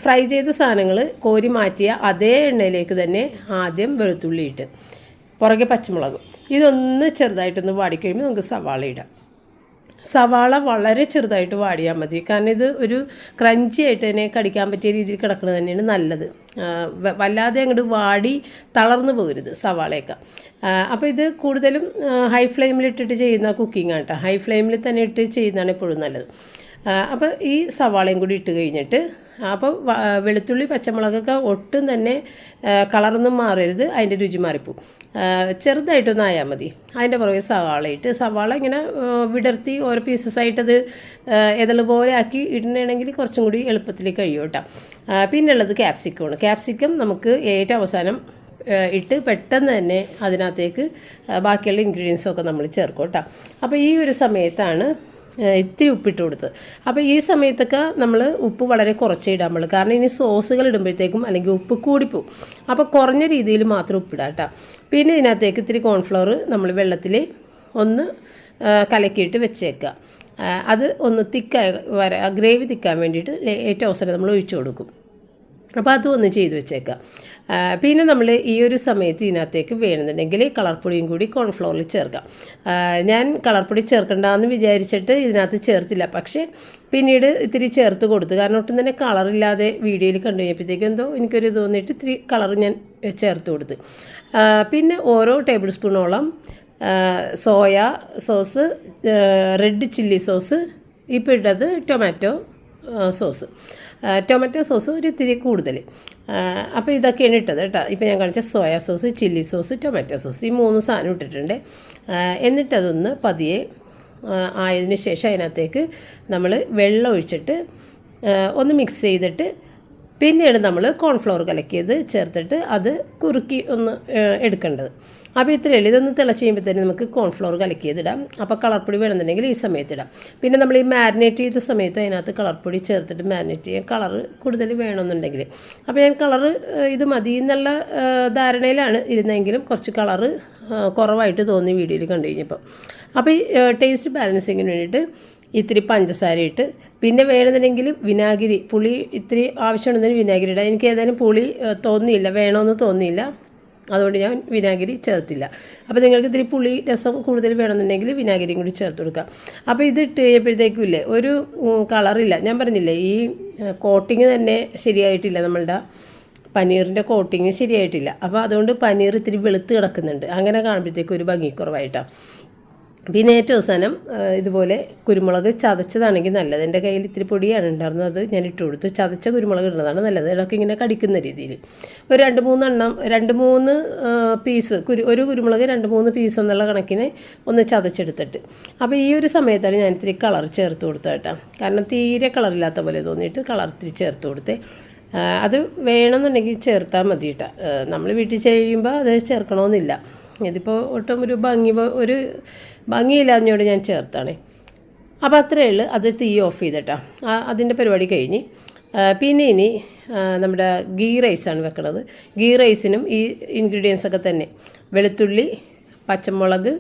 [SPEAKER 1] ഫ്രൈ ചെയ്ത സാധനങ്ങൾ കോരി മാറ്റിയ അതേ എണ്ണയിലേക്ക് തന്നെ ആദ്യം വെളുത്തുള്ളി ഇട്ട് പുറകെ പച്ചമുളകും ഇതൊന്ന് ചെറുതായിട്ടൊന്ന് വാടിക്കഴിയുമ്പോൾ നമുക്ക് സവാള ഇടാം. സവാള വളരെ ചെറുതായിട്ട് വാടിയാൽ മതി, കാരണം ഇത് ഒരു ക്രഞ്ചി ആയിട്ട് തന്നെ കടിക്കാൻ പറ്റിയ രീതിയിൽ കിടക്കുന്നത് തന്നെയാണ് നല്ലത്. വല്ലാതെ അങ്ങോട്ട് വാടി തളർന്നു പോകരുത് സവാളയൊക്കെ. അപ്പോൾ ഇത് കൂടുതലും ഹൈ ഫ്ലെയിമിലിട്ടിട്ട് ചെയ്യുന്ന കുക്കിംഗ് ആണ് കേട്ടോ. ഹൈ ഫ്ലെയിമിൽ തന്നെ ഇട്ട് ചെയ്യുന്നതാണ് എപ്പോഴും നല്ലത്. അപ്പോൾ ഈ സവാളയും കൂടി ഇട്ട് കഴിഞ്ഞിട്ട് അപ്പോൾ വെളുത്തുള്ളി പച്ചമുളകൊക്കെ ഒട്ടും തന്നെ കളറൊന്നും മാറരുത്, അതിൻ്റെ രുചി മാറിപ്പോവും. ചെറുതായിട്ടൊന്നായാൽ മതി. അതിൻ്റെ പുറകെ സവാള ഇങ്ങനെ വിടർത്തി ഓരോ പീസസായിട്ടത് പോലെ ആക്കി ഇടണമെങ്കിൽ കുറച്ചും കൂടി എളുപ്പത്തിൽ കഴിയും കേട്ടോ. പിന്നുള്ളത് ക്യാപ്സിക്കം നമുക്ക് ഏറ്റവും അവസാനം ഇട്ട് പെട്ടെന്ന് തന്നെ അതിനകത്തേക്ക് ബാക്കിയുള്ള ഇൻഗ്രീഡിയൻസൊക്കെ നമ്മൾ ചേർക്കും കേട്ടോ. അപ്പോൾ ഈ ഒരു സമയത്താണ് ഇത്തിരി ഉപ്പിട്ട് കൊടുത്ത്. അപ്പോൾ ഈ സമയത്തൊക്കെ നമ്മൾ ഉപ്പ് വളരെ കുറച്ചേ ഇടാൻ പാടുള്ളൂ, കാരണം ഇനി സോസുകൾ ഇടുമ്പോഴത്തേക്കും അല്ലെങ്കിൽ ഉപ്പ് കൂടിപ്പോവും. അപ്പോൾ കുറഞ്ഞ രീതിയിൽ മാത്രം ഉപ്പിടാം കേട്ടോ. പിന്നെ ഇതിനകത്തേക്ക് ഇത്തിരി കോൺഫ്ലവർ നമ്മൾ വെള്ളത്തിൽ ഒന്ന് കലക്കിയിട്ട് വെച്ചേക്കുക. അത് ഒന്ന് തിക്കായി ഗ്രേവി തിക്കാൻ വേണ്ടിയിട്ട് ഏറ്റവും അവസരം നമ്മൾ ഒഴിച്ചു കൊടുക്കും. അപ്പോൾ അതും ഒന്ന് ചെയ്ത് വെച്ചേക്കാം. പിന്നെ നമ്മൾ ഈ ഒരു സമയത്ത് ഇതിനകത്തേക്ക് വേണമെന്നുണ്ടെങ്കിൽ കളർപ്പൊടിയും കൂടി കോൺഫ്ലോറിൽ ചേർക്കാം. ഞാൻ കളർപ്പൊടി ചേർക്കണ്ടെന്ന് വിചാരിച്ചിട്ട് ഇതിനകത്ത് ചേർത്തില്ല, പക്ഷേ പിന്നീട് ഇത്തിരി ചേർത്ത് കൊടുത്തു, കാരണം ഒട്ടും തന്നെ കളറില്ലാതെ വീഡിയോയിൽ കണ്ടു കഴിഞ്ഞപ്പോഴത്തേക്കും എന്തോ എനിക്കൊരു തോന്നിയിട്ട് ഇത്തിരി കളർ ഞാൻ ചേർത്ത് കൊടുത്ത്. പിന്നെ ഓരോ ടേബിൾ സ്പൂണോളം soya sauce, red chilli sauce, ഇപ്പോൾ ഇട്ടത് ടൊമാറ്റോ സോസ് ഒരു ഇത്തിരി കൂടുതൽ. അപ്പോൾ ഇതൊക്കെയാണ് ഇട്ടത് കേട്ടോ. ഇപ്പോൾ ഞാൻ കാണിച്ച soya sauce, chilli sauce, tomato sauce, ഈ 3 സാധനം ഇട്ടിട്ടുണ്ട്. എന്നിട്ടതൊന്ന് പതിയെ ആയതിന് ശേഷം അതിനകത്തേക്ക് നമ്മൾ വെള്ളം ഒഴിച്ചിട്ട് ഒന്ന് മിക്സ് ചെയ്തിട്ട് പിന്നീട് നമ്മൾ കോൺഫ്ലവർ കലക്കിയത് ചേർത്തിട്ട് അത് കുറുക്കി ഒന്ന് എടുക്കേണ്ടത്. അപ്പോൾ ഇത്രയേ ഇതൊന്ന് തിളച്ച് കഴിയുമ്പോൾ തന്നെ നമുക്ക് കോൺഫ്ലവർ കലക്കിയതിടാം. അപ്പോൾ കളർപ്പൊടി വേണമെന്നുണ്ടെങ്കിൽ ഈ സമയത്തിടാം. പിന്നെ നമ്മൾ ഈ മാരിനേറ്റ് ചെയ്ത സമയത്ത് അതിനകത്ത് കളർപ്പൊടി ചേർത്തിട്ട് മാരിനേറ്റ് ചെയ്യാൻ കളർ കൂടുതൽ വേണമെന്നുണ്ടെങ്കിൽ, അപ്പോൾ ഞാൻ കളറ് ഇത് മതി എന്നുള്ള ധാരണയിലാണ് ഇരുന്നെങ്കിലും കുറച്ച് കളറ് കുറവായിട്ട് തോന്നി വീഡിയോയിൽ കണ്ടു കഴിഞ്ഞപ്പോൾ. അപ്പോൾ ഈ ടേസ്റ്റ് ബാലൻസിങ്ങിന് വേണ്ടിയിട്ട് ഇത്തിരി പഞ്ചസാര ഇട്ട്, പിന്നെ വേണമെന്നുണ്ടെങ്കിൽ വിനാഗിരി, പുളി ഇത്തിരി ആവശ്യമുണ്ടെങ്കിൽ വിനാഗിരി ഇടാം. എനിക്ക് ഏതായാലും പുളി തോന്നിയില്ല, വേണമെന്ന് തോന്നിയില്ല, അതുകൊണ്ട് ഞാൻ വിനാഗിരി ചേർത്തില്ല. അപ്പോൾ നിങ്ങൾക്ക് ഇത്തിരി പുളി രസം കൂടുതൽ വേണമെന്നുണ്ടെങ്കിൽ വിനാഗിരിയും കൂടി ചേർത്ത് കൊടുക്കാം. അപ്പോൾ ഇത് ഇട്ട് കഴിയുമ്പോഴത്തേക്കും ഇല്ലേ ഒരു കളറില്ല. ഞാൻ പറഞ്ഞില്ലേ ഈ കോട്ടിങ് തന്നെ ശരിയായിട്ടില്ല, നമ്മളുടെ പനീറിൻ്റെ കോട്ടിങ് ശരിയായിട്ടില്ല. അപ്പോൾ അതുകൊണ്ട് പനീർ ഇത്തിരി വെളുത്ത് കിടക്കുന്നുണ്ട്. അങ്ങനെ കാണുമ്പോഴത്തേക്കും ഒരു ഭംഗിക്കുറവായിട്ടാണ്. പിന്നെ ഏറ്റവും അവസാനം ഇതുപോലെ കുരുമുളക് ചതച്ചതാണെങ്കിൽ നല്ലത്. എൻ്റെ കയ്യിൽ ഇത്തിരി പൊടിയാണ് ഉണ്ടായിരുന്നത്, അത് ഞാൻ ഇട്ട് കൊടുത്തു. ചതച്ച കുരുമുളക് ഇടുന്നതാണ് നല്ലത്. ഇടയ്ക്ക് ഇങ്ങനെ കടിക്കുന്ന രീതിയിൽ ഒരു 2-3 പീസ് ഒരു കുരുമുളക് 2-3 പീസ് എന്നുള്ള കണക്കിന് ഒന്ന് ചതച്ചെടുത്തിട്ട്, അപ്പോൾ ഈ ഒരു സമയത്താണ് ഞാൻ ഇത്തിരി കളർ ചേർത്ത് കൊടുത്തത് കേട്ടോ. കാരണം തീരെ കളറില്ലാത്ത പോലെ തോന്നിയിട്ട് കളർ ഇത്തിരി ചേർത്ത് കൊടുത്തേ. അത് വേണമെന്നുണ്ടെങ്കിൽ ചേർത്താൽ മതി കേട്ടോ. നമ്മൾ വീട്ടിൽ ചെയ്യുമ്പോൾ അത് ചേർക്കണമെന്നില്ല. ഇതിപ്പോൾ ഒട്ടും ഒരു ഭംഗിയില്ലാഞ്ഞോട് ഞാൻ ചേർത്താണ്. അപ്പോൾ അത്രയേ ഉള്ളൂ. അത് തീ ഓഫ് ചെയ്തിട്ടാ അതിൻ്റെ പരിപാടി കഴിഞ്ഞ്. പിന്നെ ഇനി നമ്മുടെ ഗീ റൈസാണ് വെക്കണത്. ഗീ റൈസിനും ഈ ഇൻഗ്രീഡിയൻസൊക്കെ തന്നെ വെളുത്തുള്ളി, പച്ചമുളക്,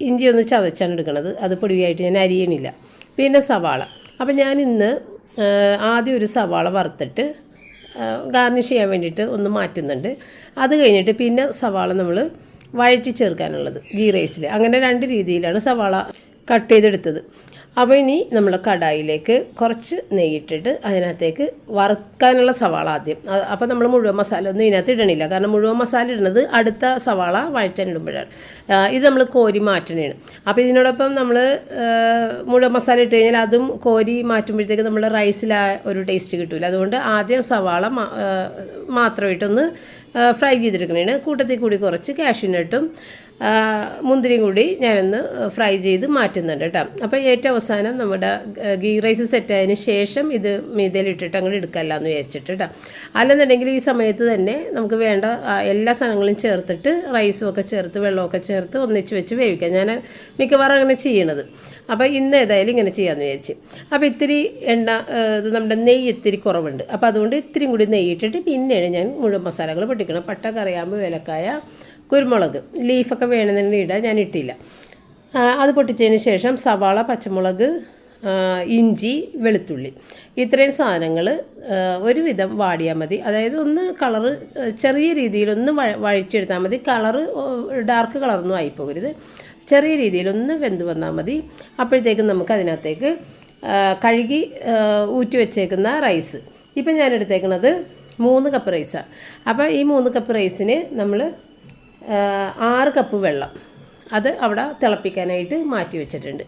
[SPEAKER 1] ഇഞ്ചി ഒന്ന് ചതച്ചാണ് എടുക്കണത്. അത് പൊടിയായിട്ട് ഞാൻ അരിയണില്ല. പിന്നെ സവാള. അപ്പോൾ ഞാൻ ഇന്ന് ആദ്യം ഒരു സവാള വറുത്തിട്ട് ഗാർണിഷ് ചെയ്യാൻ വേണ്ടിയിട്ട് ഒന്ന് മാറ്റുന്നുണ്ട്. അത് കഴിഞ്ഞിട്ട് പിന്നെ സവാള നമ്മൾ വഴറ്റി ചേർക്കാനുള്ളത് ഗീ റൈസിൽ. അങ്ങനെ 2 രീതിയിലാണ് സവാള കട്ട് ചെയ്തെടുത്തത്. അപ്പോൾ ഇനി നമ്മൾ കടായിലേക്ക് കുറച്ച് നെയ്യിട്ടിട്ട് അതിനകത്തേക്ക് വറുക്കാനുള്ള സവാള ആദ്യം. അപ്പോൾ നമ്മൾ മുഴുവൻ മസാല ഒന്നും ഇതിനകത്ത് ഇടണില്ല. കാരണം മുഴുവൻ മസാല ഇടുന്നത് അടുത്ത സവാള വഴറ്റാനിടുമ്പോഴാണ്. ഇത് നമ്മൾ കോരി മാറ്റണതാണ്. അപ്പോൾ ഇതിനോടൊപ്പം നമ്മൾ മുഴുവൻ മസാല ഇട്ട് കഴിഞ്ഞാൽ അതും കോരി മാറ്റുമ്പോഴത്തേക്ക് നമ്മൾ റൈസിൽ ഒരു ടേസ്റ്റ് കിട്ടില്ല. അതുകൊണ്ട് ആദ്യം സവാള മാത്രമായിട്ടൊന്ന് ഫ്രൈ ചെയ്തെടുക്കണതാണ്. കൂട്ടത്തിൽ കൂടി കുറച്ച് കാഷ്യൂനട്ടും മുന്തിരിയും കൂടി ഞാനൊന്ന് ഫ്രൈ ചെയ്ത് മാറ്റുന്നുണ്ട് കേട്ടോ. അപ്പോൾ ഏറ്റവും അവസാനം നമ്മുടെ ഗീ റൈസ് സെറ്റായതിന് ശേഷം ഇത് മീതയിലിട്ടിട്ട് അങ്ങോട്ട് എടുക്കാമല്ലോ എന്ന് വിചാരിച്ചിട്ട് കേട്ടോ. അല്ലെന്നുണ്ടെങ്കിൽ ഈ സമയത്ത് തന്നെ നമുക്ക് വേണ്ട എല്ലാ സാധനങ്ങളും ചേർത്തിട്ട് റൈസും ഒക്കെ ചേർത്ത് വെള്ളമൊക്കെ ചേർത്ത് ഒന്നിച്ച് വെച്ച് വേവിക്കാം. ഞാൻ മിക്കവാറും അങ്ങനെ ചെയ്യണത്. അപ്പോൾ ഇന്ന് ഏതായാലും ഇങ്ങനെ ചെയ്യാമെന്ന് വിചാരിച്ചു. അപ്പോൾ ഇത്തിരി നമ്മുടെ നെയ്യ് ഇത്തിരി കുറവുണ്ട്. അപ്പോൾ അതുകൊണ്ട് ഇത്തിരിയും കൂടി നെയ്യിട്ടിട്ട് പിന്നെയാണ് ഞാൻ മുഴുവൻ മസാലകൾ പൊട്ടിക്കണം. പട്ട, കറിയാമ്പ്, ഏലക്കായ, കുരുമുളക്, ലീഫൊക്കെ വേണമെന്നുണ്ടെങ്കിൽ ഇടാൻ ഞാൻ ഇട്ടില്ല. അത് പൊട്ടിച്ചതിന് ശേഷം സവാള, പച്ചമുളക്, ഇഞ്ചി, വെളുത്തുള്ളി ഇത്രയും സാധനങ്ങൾ ഒരുവിധം വാടിയാൽ മതി. അതായത് ഒന്ന് കളറ് ചെറിയ രീതിയിലൊന്ന് വഴിച്ചെടുത്താൽ മതി. കളറ് ഡാർക്ക് കളറൊന്നും ആയിപ്പോകരുത്. ചെറിയ രീതിയിലൊന്ന് വെന്ത് വന്നാൽ മതി. അപ്പോഴത്തേക്കും നമുക്ക് അതിനകത്തേക്ക് കഴുകി ഊറ്റി വെച്ചേക്കുന്ന റൈസ്. ഇപ്പം ഞാൻ എടുത്തേക്കുന്നത് 3 കപ്പ് റൈസാണ്. അപ്പോൾ ഈ 3 കപ്പ് റൈസിന് നമ്മൾ 6 കപ്പ് വെള്ളം അത് അവിടെ തിളപ്പിക്കാനായിട്ട് മാറ്റി വെച്ചിട്ടുണ്ട്.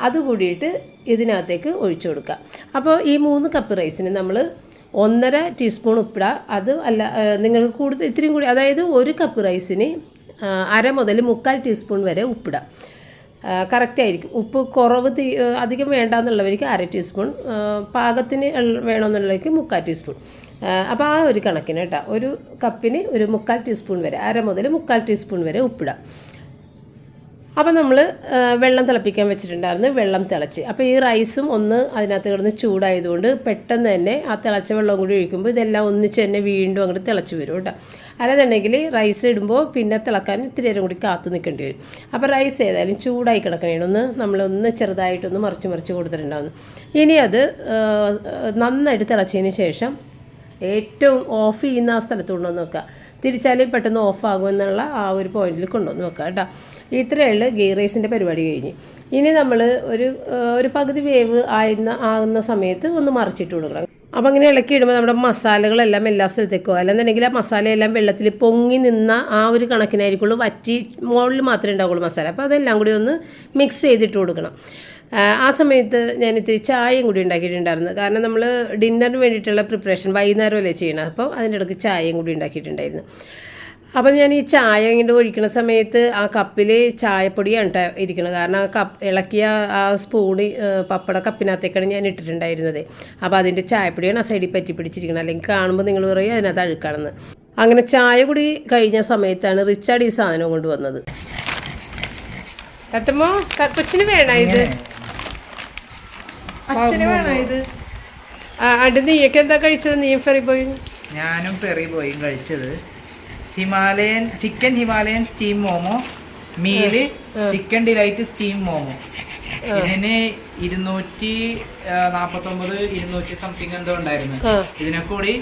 [SPEAKER 1] അത് കൂടിയിട്ട് ഇതിനകത്തേക്ക് ഒഴിച്ചു കൊടുക്കുക. അപ്പോൾ ഈ 3 കപ്പ് റൈസിന് നമ്മൾ 1.5 ടീസ്പൂൺ ഉപ്പിടുക. അത് അല്ല, നിങ്ങൾക്ക് കൂടുതൽ ഇത്രയും കൂടി, അതായത് 1 കപ്പ് റൈസിന് 1/2 മുതൽ 3/4 ടീസ്പൂൺ വരെ ഉപ്പിടാം. കറക്റ്റായിരിക്കും. ഉപ്പ് കുറവ് അധികം വേണ്ടാന്നുള്ളവർക്ക് 1/2 ടീസ്പൂൺ, പാകത്തിന് വേണമെന്നുള്ളവർക്ക് 3/4 ടീസ്പൂൺ. അപ്പോൾ ആ ഒരു കണക്കിന് കേട്ടോ, 1 കപ്പിന് 1/4 ടീസ്പൂൺ വരെ, 1/2 മുതൽ 3/4 ടീസ്പൂൺ വരെ ഉപ്പിടാം. അപ്പോൾ നമ്മൾ വെള്ളം തിളപ്പിക്കാൻ വെച്ചിട്ടുണ്ടായിരുന്നു. വെള്ളം തിളച്ച്, അപ്പോൾ ഈ റൈസും ഒന്ന് അതിനകത്ത് കിടന്ന് ചൂടായതുകൊണ്ട് പെട്ടെന്ന് തന്നെ ആ തിളച്ച വെള്ളം കൂടി ഒഴിക്കുമ്പോൾ ഇതെല്ലാം ഒന്നിച്ച് തന്നെ വീണ്ടും അങ്ങോട്ട് തിളച്ച് വരും കേട്ടോ. അല്ലാന്നുണ്ടെങ്കിൽ റൈസ് ഇടുമ്പോൾ പിന്നെ തിളക്കാൻ ഇത്തിരി നേരം കൂടി കാത്തു നിൽക്കേണ്ടി വരും. അപ്പോൾ റൈസ് ഏതായാലും ചൂടായി കിടക്കണേന്ന് നമ്മളൊന്ന് ചെറുതായിട്ടൊന്ന് മറിച്ച് കൊടുത്തിട്ടുണ്ടായിരുന്നു. ഇനി അത് നന്നായിട്ട് തിളച്ചതിന് ശേഷം ഏറ്റവും ഓഫ് ചെയ്യുന്ന ആ സ്ഥലത്ത് കൊണ്ടുവന്ന് വെക്കുക. തിരിച്ചാൽ പെട്ടെന്ന് ഓഫാകുമെന്നുള്ള ആ ഒരു പോയിന്റിൽ കൊണ്ടുവന്ന് വെക്കുക കേട്ടോ. ഇത്രയേ ഉള്ളൂ ഗീ റൈസിൻ്റെ പരിപാടി കഴിഞ്ഞ്. ഇനി നമ്മൾ ഒരു പകുതി വേവ് ആകുന്ന സമയത്ത് ഒന്ന് മറിച്ചിട്ട് കൊടുക്കണം. അപ്പോൾ അങ്ങനെ ഇളക്കി ഇടുമ്പോൾ നമ്മുടെ മസാലകളെല്ലാം എല്ലാ സ്ഥലത്തേക്കും, അല്ലെന്നുണ്ടെങ്കിൽ ആ മസാലയെല്ലാം വെള്ളത്തിൽ പൊങ്ങി നിന്ന ആ ഒരു കണക്കിനായിരിക്കുള്ളൂ, വറ്റി മുകളിൽ മാത്രമേ ഉണ്ടാവുള്ളൂ മസാല. അപ്പോൾ അതെല്ലാം കൂടി ഒന്ന് മിക്സ് ചെയ്തിട്ട് കൊടുക്കണം. ആ സമയത്ത് ഞാൻ ഇത്തിരി ചായയും കൂടി ഉണ്ടാക്കിയിട്ടുണ്ടായിരുന്നു. കാരണം നമ്മൾ ഡിന്നറിന് വേണ്ടിയിട്ടുള്ള പ്രിപ്പറേഷൻ വൈകുന്നേരമല്ലേ ചെയ്യണം. അപ്പോൾ അതിൻ്റെ ഇടയ്ക്ക് ചായയും കൂടി ഉണ്ടാക്കിയിട്ടുണ്ടായിരുന്നു. അപ്പം ഞാൻ ഈ ചായ ഇങ്ങനെ ഒഴിക്കുന്ന സമയത്ത് ആ കപ്പിൽ ചായപ്പൊടിയാണ് ഇരിക്കുന്നത്. കാരണം ഇളക്കിയ ആ സ്പൂണ് പപ്പട കപ്പിനകത്തേക്കാണ് ഞാൻ ഇട്ടിട്ടുണ്ടായിരുന്നത്. അപ്പോൾ അതിൻ്റെ ചായപ്പൊടിയാണ് ആ സൈഡിൽ പറ്റി പിടിച്ചിരിക്കുന്നത്. അല്ലെങ്കിൽ കാണുമ്പോൾ നിങ്ങൾ പറയും അതിനകത്ത് അഴുക്കാണെന്ന്. അങ്ങനെ ചായ കൂടി കഴിഞ്ഞ സമയത്താണ് റിച്ചാർഡ് ഈ സാധനം കൊണ്ടുവന്നത്. തത്തമ്മോ, കൊച്ചിന് വേണ ഇത്? അണ്ട് നീയൊക്കെ എന്താ കഴിച്ചത്? നീയും ഫെറി പോയി?
[SPEAKER 2] ഞാനും ഫെറി പോയി കഴിച്ചത് chicken Himalayan steam momo, meal chicken delight steam momo. ഇതിന് 249 200 സംതിങ് എന്തോ ഉണ്ടായിരുന്നു. ഇതിനെ കൂടി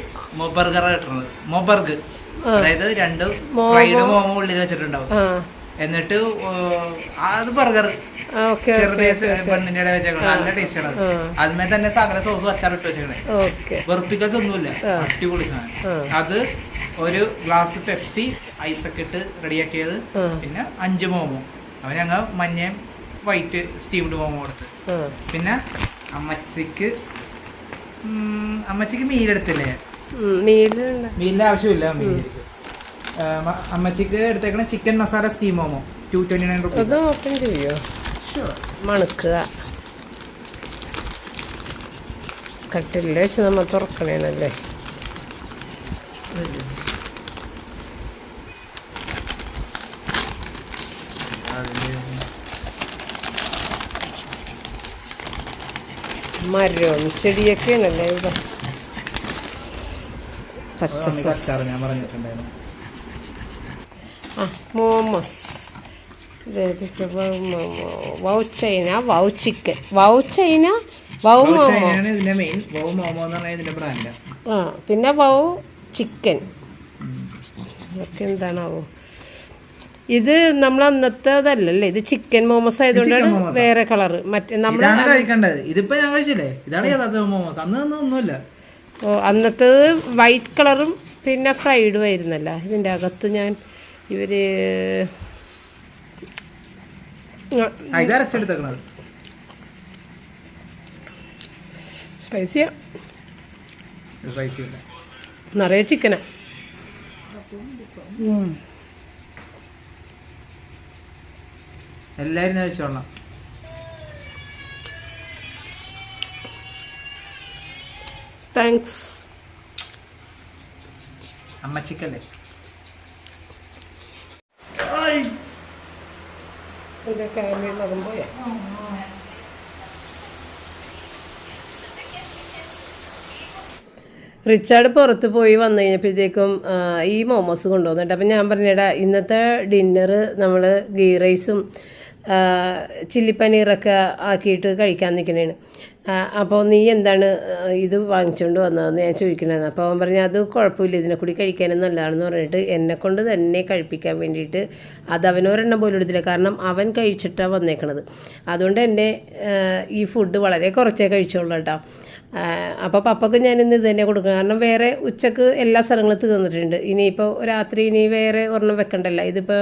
[SPEAKER 2] മൊബർഗർ കിട്ടുന്നത്. മൊബർഗ് അതായത് 2 ഫ്രൈഡ് മോമോ ഉള്ളിൽ വെച്ചിട്ടുണ്ടാവും. എന്നിട്ട് അത് ബർഗർ ചെറുതേ പെണ്ണിന്റെ ഇടയിൽ വെച്ചേക്കണം. നല്ല ടേസ്റ്റ് ആണ്. അതിന്മേൽ തന്നെ സകല സോസും അച്ചാറിട്ട് വെച്ചേക്കണേ. വെറുപ്പിക്കൽസ് ഒന്നുമില്ല, അടിപൊളി സാധനം. അത് ഒരു ഗ്ലാസ് പെപ്സി ഐസൊക്കെ ഇട്ട് റെഡിയാക്കിയത്. പിന്നെ 5 മോമോ. അവൻ ഞങ്ങൾ മഞ്ഞയും വൈറ്റ് സ്റ്റീംഡ് മോമോ കൊടുത്ത്. പിന്നെ അമ്മച്ചിക്ക് മീലെടുത്തില്ലേ? മീലിന്റെ ആവശ്യമില്ല. അമ്മച്ചിക്ക് എടുത്തേക്കണ chicken masala steam momo 229 rupees.
[SPEAKER 1] Open ചെയ്യോ? മണക്കുക. കട്ടില്ല വെച്ച് നമ്മൾ തുറക്കണേനല്ലേ. മരവും ചെടിയൊക്കെയാണല്ലേ ഇവിടെ.
[SPEAKER 2] ഞാൻ പറഞ്ഞിട്ടുണ്ടായിരുന്നു.
[SPEAKER 1] Momos, wow China, wow chicken, wow China, wow momo. പിന്നെ വൗ ചിക്കൻ. അതൊക്കെ എന്താണാവോ? ഇത് നമ്മൾ അന്നത്തേതല്ലേ, ഇത് ചിക്കൻ മോമോസ് ആയതുകൊണ്ടാണ് വേറെ കളറ്. മറ്റേ നമ്മൾ
[SPEAKER 2] കഴിക്കേണ്ടത് ഇതിപ്പോ ഞാൻ കഴിച്ചില്ലേ, ഇതാണ് യഥാർത്ഥ മോമോസ്. അന്നൊന്നുമില്ല.
[SPEAKER 1] ഓ, അന്നത്തേത് വൈറ്റ് കളറും പിന്നെ ഫ്രൈഡും ആയിരുന്നല്ല. ഇതിൻ്റെ അകത്ത് ഞാൻ ഇവര് സ്പൈസിയാ, നിറയെ ചിക്കനാ.
[SPEAKER 2] എല്ലാരും കഴിച്ചോളാം.
[SPEAKER 1] താങ്ക്സ്.
[SPEAKER 2] അമ്മച്ചിക്കല്ലേ?
[SPEAKER 1] ഇതൊക്കെ വീട്ടിലതും പോയാ. റിച്ചാർഡ് പുറത്ത് പോയി വന്നു കഴിഞ്ഞപ്പോഴത്തേക്കും ഈ മോമോസ് കൊണ്ടുവന്നിട്ട് അപ്പം ഞാൻ പറഞ്ഞിടാ, ഇന്നത്തെ ഡിന്നറ് നമ്മൾ ഗീ റൈസും ചില്ലി പനീറൊക്കെ ആക്കിയിട്ട് കഴിക്കാൻ നിൽക്കണേണ്. അപ്പോൾ നീ എന്താണ് ഇത് വാങ്ങിച്ചുകൊണ്ട് വന്നതെന്ന് ഞാൻ ചോദിക്കണത്. അപ്പോൾ അവൻ പറഞ്ഞു അത് കുഴപ്പമില്ല, ഇതിനെ കൂടി കഴിക്കാനും നല്ലതാണെന്ന് പറഞ്ഞിട്ട് എന്നെക്കൊണ്ട് തന്നെ കഴിപ്പിക്കാൻ വേണ്ടിയിട്ട് അത് അവനൊരെണ്ണം പോലും എടുത്തില്ല. കാരണം അവൻ കഴിച്ചിട്ടാണ് വന്നേക്കണത്. അതുകൊണ്ട് തന്നെ ഈ ഫുഡ് വളരെ കുറച്ചേ കഴിച്ചോളൂ കേട്ടോ. അപ്പോൾ പപ്പക്ക് ഞാനിന്ന് ഇത് തന്നെ കൊടുക്കണം. കാരണം വേറെ ഉച്ചക്ക് എല്ലാ സ്ഥലങ്ങളും തീർന്നിട്ടുണ്ട്. ഇനിയിപ്പോൾ രാത്രി ഇനി വേറെ ഒരെണ്ണം വെക്കണ്ടല്ല. ഇതിപ്പോൾ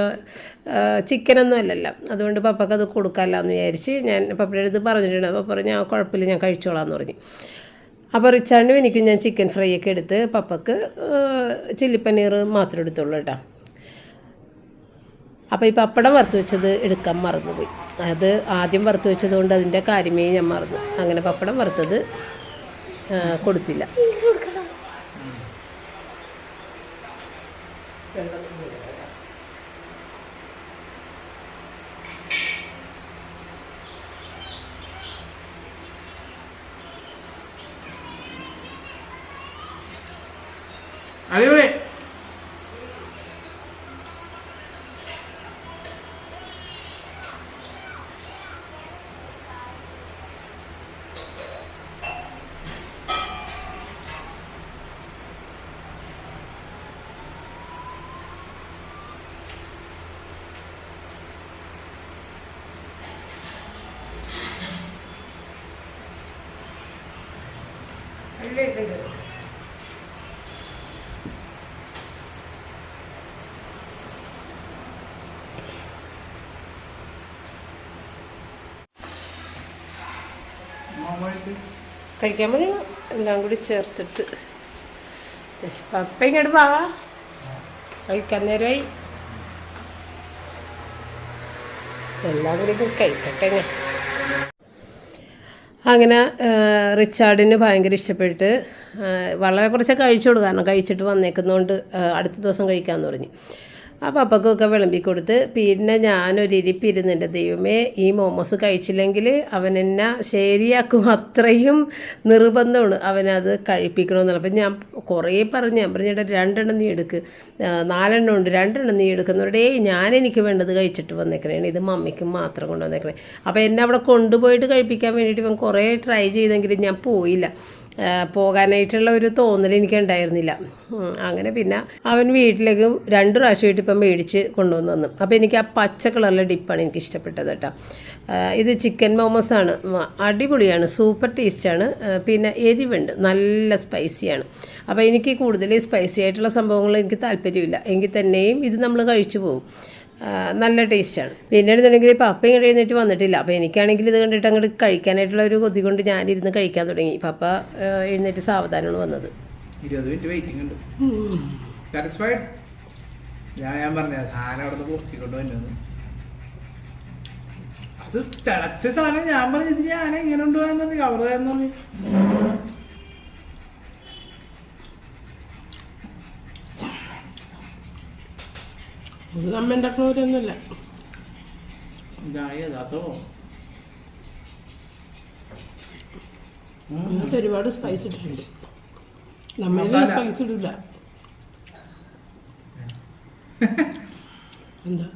[SPEAKER 1] ചിക്കനൊന്നും അല്ലല്ലോ. അതുകൊണ്ട് പപ്പക്ക് അത് കൊടുക്കാമല്ലോ എന്ന് വിചാരിച്ച് ഞാൻ പപ്പയുടെ അടുത്ത് പറഞ്ഞിട്ടുണ്ട്. അപ്പോൾ പറഞ്ഞു ഞാൻ കുഴപ്പമില്ല, ഞാൻ കഴിച്ചോളാം എന്ന് പറഞ്ഞു. അപ്പോൾ റിച്ചാർഡിനും എനിക്കും ഞാൻ ചിക്കൻ ഫ്രൈ ഒക്കെ എടുത്ത് പപ്പക്ക് ചില്ലി പനീർ മാത്രം എടുത്തുള്ളൂ കേട്ടോ. അപ്പോൾ ഈ പപ്പടം വറുത്ത് വെച്ചത് എടുക്കാൻ മറന്നുപോയി. അത് ആദ്യം വറുത്ത് വെച്ചത് കൊണ്ട് അതിൻ്റെ കാര്യമേ ഞാൻ മറന്നു. അങ്ങനെ പപ്പടം വറുത്തത് കൊടുത്തില്ല.
[SPEAKER 2] അടിപൊളി.
[SPEAKER 1] കഴിക്കാൻ വേണ്ടി എല്ലാം കൂടി ചേർത്തിട്ട് പപ്പ ഇങ്ങോട്ട് വാ, കഴിക്കാൻ നേരമായി. എല്ലാം കൂടി കഴിക്കട്ടെ. അങ്ങനെ റിച്ചാർഡിന് ഭയങ്കര ഇഷ്ടപ്പെട്ട് വളരെ കുറച്ച് കഴിച്ചോളൂ. കാരണം കഴിച്ചിട്ട് വന്നേക്കുന്നതുകൊണ്ട് അടുത്ത ദിവസം കഴിക്കാമെന്ന് പറഞ്ഞു. അപ്പോൾ പപ്പക്കൊക്കെ വിളമ്പി കൊടുത്ത് പിന്നെ ഞാനൊരു ഇരിപ്പിരുന്ന് എൻ്റെ ദൈവമേ ഈ മോമോസ് കഴിച്ചില്ലെങ്കിൽ അവൻ എന്നെ ശരിയാക്കും, അത്രയും നിർബന്ധമാണ് അവനത് കഴിപ്പിക്കണമെന്നുള്ള. അപ്പം ഞാൻ കുറേ ഞാൻ പറഞ്ഞിട്ട് 2 എണ്ണം നീ എടുക്ക്, 4 എണ്ണം ഉണ്ട്, 2 എണ്ണം നീ എടുക്കുന്നവരുടെ എനിക്ക് വേണ്ടത് കഴിച്ചിട്ട് വന്നേക്കണേ, ഇത് മമ്മിക്ക് മാത്രം കൊണ്ടുവന്നേക്കണേ. അപ്പോൾ എന്നെ അവിടെ കൊണ്ടുപോയിട്ട് കഴിപ്പിക്കാൻ വേണ്ടിയിട്ട് ഇവൻ കുറേ ട്രൈ ചെയ്തെങ്കിലും ഞാൻ പോയില്ല. പോകാനായിട്ടുള്ള ഒരു തോന്നൽ എനിക്ക് ഉണ്ടായിരുന്നില്ല. അങ്ങനെ പിന്നെ അവൻ വീട്ടിലേക്ക് 2 പ്രാവശ്യമായിട്ട് ഇപ്പം മേടിച്ച് കൊണ്ടുവന്ന് തന്നു. അപ്പോൾ എനിക്ക് ആ പച്ച കളറിലെ ഡിപ്പാണ് എനിക്ക് ഇഷ്ടപ്പെട്ടത് കേട്ടോ. ഇത് ചിക്കൻ മോമോസാണ്, അടിപൊളിയാണ്, സൂപ്പർ ടേസ്റ്റാണ്. പിന്നെ എരിവുണ്ട്, നല്ല സ്പൈസിയാണ്. അപ്പോൾ എനിക്ക് കൂടുതൽ സ്പൈസി ആയിട്ടുള്ള സംഭവങ്ങൾ എനിക്ക് താല്പര്യമില്ല എങ്കിൽ തന്നെയും ഇത് നമ്മൾ കഴിച്ചു പോകും. നല്ല ടേസ്റ്റാണ്. പിന്നീട് എന്നുണ്ടെങ്കിൽ പപ്പ ഇങ്ങോട്ട് എഴുന്നേറ്റ് വന്നിട്ടില്ല. അപ്പോൾ എനിക്കാണെങ്കിൽ ഇത് കണ്ടിട്ട് അങ്ങോട്ട് കഴിക്കാനായിട്ടുള്ള ഒരു കൊതി കൊണ്ട് ഞാനിരുന്ന് കഴിക്കാൻ തുടങ്ങി. പപ്പ എഴുന്നേറ്റ് സാവധാനമാണ് വന്നത്.
[SPEAKER 2] 20 മിനിറ്റ് വെയിറ്റിംഗ് ഉണ്ട്. സാറ്റിസ്ഫൈഡ്? ഞാൻ പറഞ്ഞ സാധനം അവിടെ നിന്ന് പോസ്റ്റിക്കൊണ്ട് വന്നത് അത് തിളച്ച സാധനം. ഞാൻ പറഞ്ഞത് ഞാൻ എങ്ങനെ കൊണ്ടുപോകാൻ കവർ എന്ന്
[SPEAKER 1] നമ്മ ഉണ്ടാക്കുന്നവരൊന്നുമില്ല. അങ്ങനത്തെ ഒരുപാട് സ്പൈസ് ഇട്ടിട്ടുണ്ട്. നമ്മൾ സ്പൈസ് ഇടില്ല. എന്താ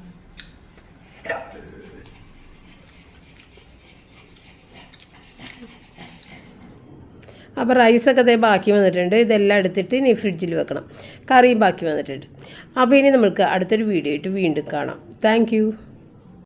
[SPEAKER 1] അപ്പോൾ റൈസൊക്കെ അതേ ബാക്കി വന്നിട്ടുണ്ട്. ഇതെല്ലാം എടുത്തിട്ട് ഇനി ഫ്രിഡ്ജിൽ വെക്കണം. കറിയും ബാക്കി വന്നിട്ടുണ്ട്. അപ്പോൾ ഇനി നമുക്ക് അടുത്തൊരു വീഡിയോ ആയിട്ട് വീണ്ടും കാണാം. താങ്ക്